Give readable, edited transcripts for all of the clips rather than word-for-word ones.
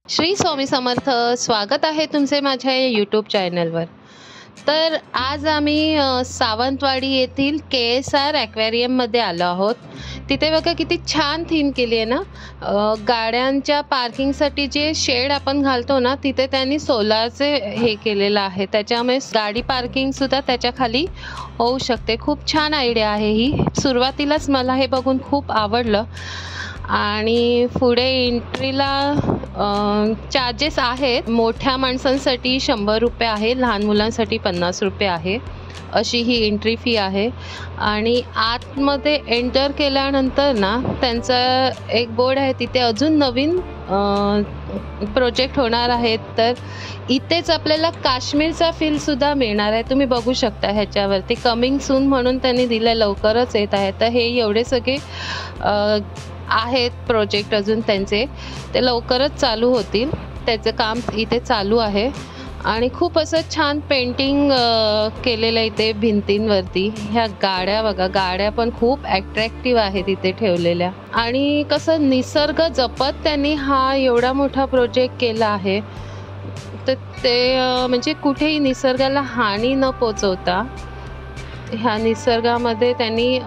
श्री स्वामी समर्थ. स्वागत आहे तुमचे माझ्या यूट्यूब चॅनलवर. तर आज आम्ही सावंतवाडी येथील KSR ॲक्वेरियममध्ये आलो आहोत. तिथे बघा किती छान थीम केली आहे ना. गाड्यांच्या पार्किंगसाठी जे शेड आपण घालतो ना, तिथे त्यांनी सोलारचे हे केलेलं आहे. त्याच्यामुळे गाडी पार्किंगसुद्धा त्याच्या खाली होऊ शकते. खूप छान आयडिया आहे ही. सुरुवातीलाच मला हे बघून खूप आवडलं. आणि पुढे एंट्रीला चार्जेस आहेत. मोठ्या माणसांसाठी 100 रुपये आहे, लहान मुलांसाठी 50 रुपये आहे, अशी ही एंट्री फी आहे. आणि आतमध्ये एंटर केल्यानंतर ना त्यांचा एक बोर्ड आहे, तिथे अजून नवीन प्रोजेक्ट होणार आहेत. तर इथेच आपल्याला काश्मीरचा फीलसुद्धा मिळणार आहे. तुम्ही बघू शकता ह्याच्यावरती कमिंग सून म्हणून त्यांनी दिलं, लवकरच येत आहे. तर हे एवढे सगळे आहेत प्रोजेक्ट अजून त्यांचे, ते लवकरच चालू होतील. त्याचं काम इथे चालू आहे. आणि खूप असं छान पेंटिंग केलेलं आहे इथे भिंतींवरती. ह्या गाड्या बघा, गाड्या पण खूप ॲट्रॅक्टिव्ह आहेत इथे ठेवलेल्या. आणि कसं निसर्ग जपत त्यांनी हा एवढा मोठा प्रोजेक्ट केला आहे. तर ते म्हणजे कुठेही निसर्गाला हानी न पोचवता ह्या निसर्गामध्ये त्यांनी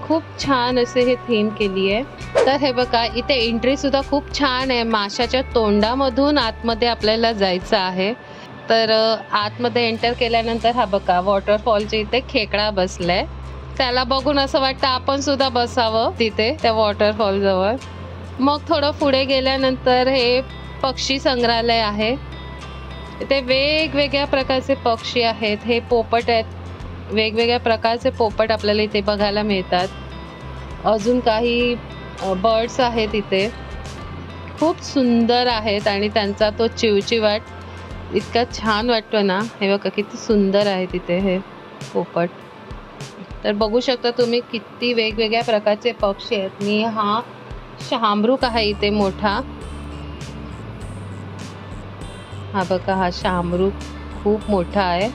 खूप छान असे हे थीम केली आहे. तर हे बघा, इथे एंट्रीसुद्धा खूप छान आहे. माशाच्या तोंडामधून आतमध्ये आपल्याला जायचं आहे. तर आतमध्ये एंटर केल्यानंतर हा बघा, वॉटरफॉलच्या इथे खेकडा बसलाय. त्याला बघून असं वाटतं आपण सुद्धा बसावं तिथे त्या वॉटरफॉलजवळ. मग थोडं पुढे गेल्यानंतर हे पक्षी संग्रहालय आहे. इथे वेगवेगळ्या प्रकारचे पक्षी आहेत. हे पोपट आहेत. वेगवेगळ्या प्रकारचे पोपट आपल्याला इथे बघायला मिळतात. अजून काही बर्ड्स आहेत इथे, खूप सुंदर आहेत. आणि त्यांचा तो चिवचिवाट इतका छान वाटतो ना. हे बघा किती सुंदर आहे तिथे हे पोपट. तर बघू शकता तुम्ही किती वेगवेगळ्या प्रकारचे पक्षी आहेत. मी हा शहामृग आहे इथे मोठा. हा बघा, हा शहामृग खूप मोठा आहे.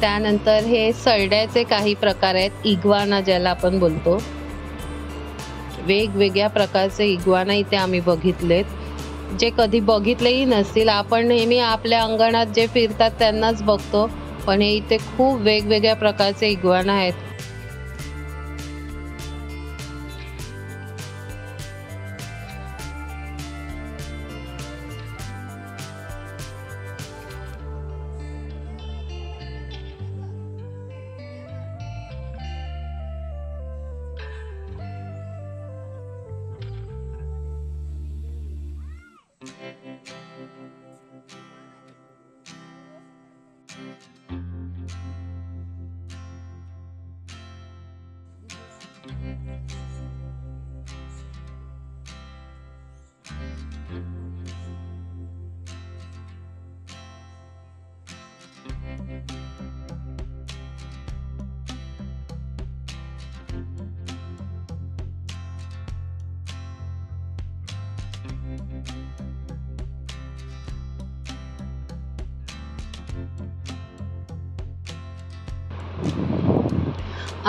त्यानंतर हे सरड्याचे काही प्रकार आहेत, इग्वाना ज्याला आपण बोलतो. वेगवेगळ्या प्रकारचे इग्वाना इथे आम्ही बघितलेत, जे कधी बघितलेही नसतील. आपण नेहमी आपल्या अंगणात जे फिरतात त्यांनाच बघतो, पण हे इथे खूप वेगवेगळ्या प्रकारचे इग्वाना आहेत.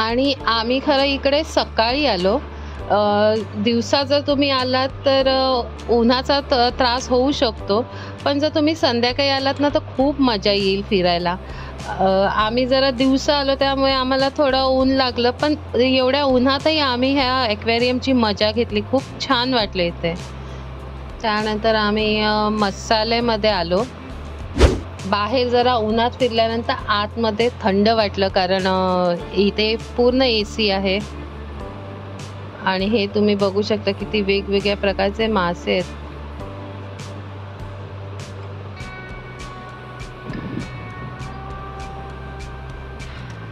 आणि आम्ही खरं इकडे सकाळी आलो. दिवसा जर तुम्ही आलात तर उन्हाचा त्रास होऊ शकतो, पण जर तुम्ही संध्याकाळी आलात ना तर खूप मजा येईल फिरायला. आम्ही जरा दिवसा आलो त्यामुळे आम्हाला थोडं ऊन लागलं, पण एवढ्या उन्हातही आम्ही ह्या ॲक्वेरियमची मजा घेतली. खूप छान वाटले इथे. त्यानंतर आम्ही मसालेमध्ये आलो. बाहेर जरा उन्हात फिरल्यानंतर आतमध्ये थंड वाटलं, कारण इथे पूर्ण AC आहे. आणि हे तुम्ही बघू शकता किती वेगवेगळ्या प्रकारचे मासे आहेत.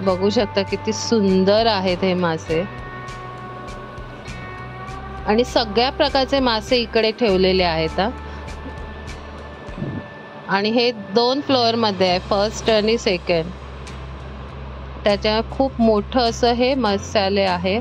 बघू शकता किती सुंदर आहेत हे मासे. आणि सगळ्या प्रकारचे मासे इकडे ठेवलेले आहेत. आणि हे 2 फ्लोअरमध्ये आहे, फर्स्ट आणि सेकंड. त्याच्या खूप मोठं असं हे मसाले आहे.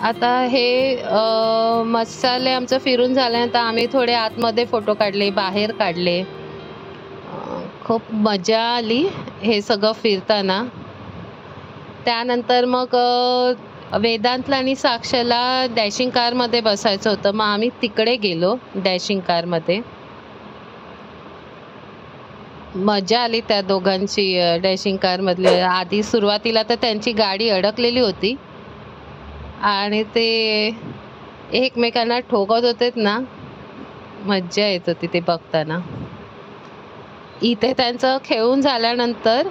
आता हे मसाले आमचं फिरून झाल्यानंतर आम्ही थोडे आतमध्ये फोटो काढले, बाहेर काढले. खूप मजा आली हे सगळं फिरताना. त्यानंतर मग वेदांतला आणि साक्षाला डॅशिंग कारमध्ये बसायचं होतं, मग आम्ही तिकडे गेलो डॅशिंग कारमध्ये. मजा आली त्या दोघांची डॅशिंग कारमधली. आधी सुरुवातीला तर त्यांची गाडी अडकलेली होती आणि ते एकमेकांना ठोकत होतेत ना, मज्जा येत होती ते बघताना. इथे त्यांचं खेळून झाल्यानंतर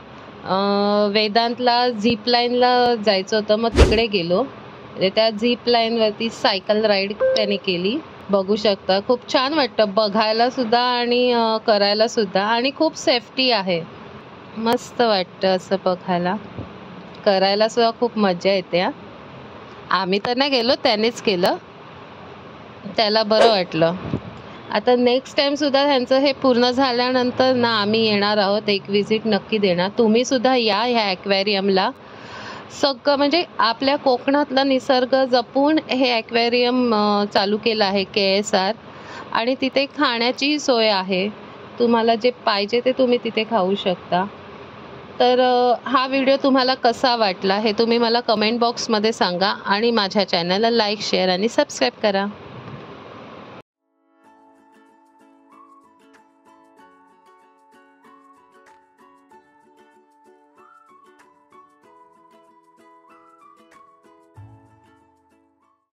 वेदांतला झिप लाईनला जायचं होतं, मग तिकडे गेलो. म्हणजे त्या झिप लाईनवरती सायकल राईड त्याने केली. बघू शकता खूप छान वाटतं बघायला सुद्धा आणि करायला सुद्धा, आणि खूप सेफ्टी आहे. मस्त वाटतं असं बघायला, करायला सुद्धा खूप मजा येते. आम्ही तर नाही गेलो, त्यानेच केलं, त्याला बरं वाटलं. आता नेक्स्ट टाइम सुद्धा ह्यांचं हे पूर्ण झाल्यानंतर ना आम्ही येणार आहोत, एक विजिट नक्की देणार. तुम्ही सुद्धा या ह्या ॲक्वेरियमला. सगळं म्हणजे आपल्या कोकणातला निसर्ग जपून हे ॲक्वेरियम चालू केलं आहे KSR, आणि तिथे खाण्याची सोय आहे. तुम्हाला जे पाहिजे ते तुम्ही तिथे खाऊ शकता. तर हा व्हिडिओ तुम्हाला कसा वाटला हे तुम्ही मला कमेंट बॉक्समध्ये सांगा, आणि माझ्या चॅनलला लाईक, शेअर आणि सबस्क्राईब करा.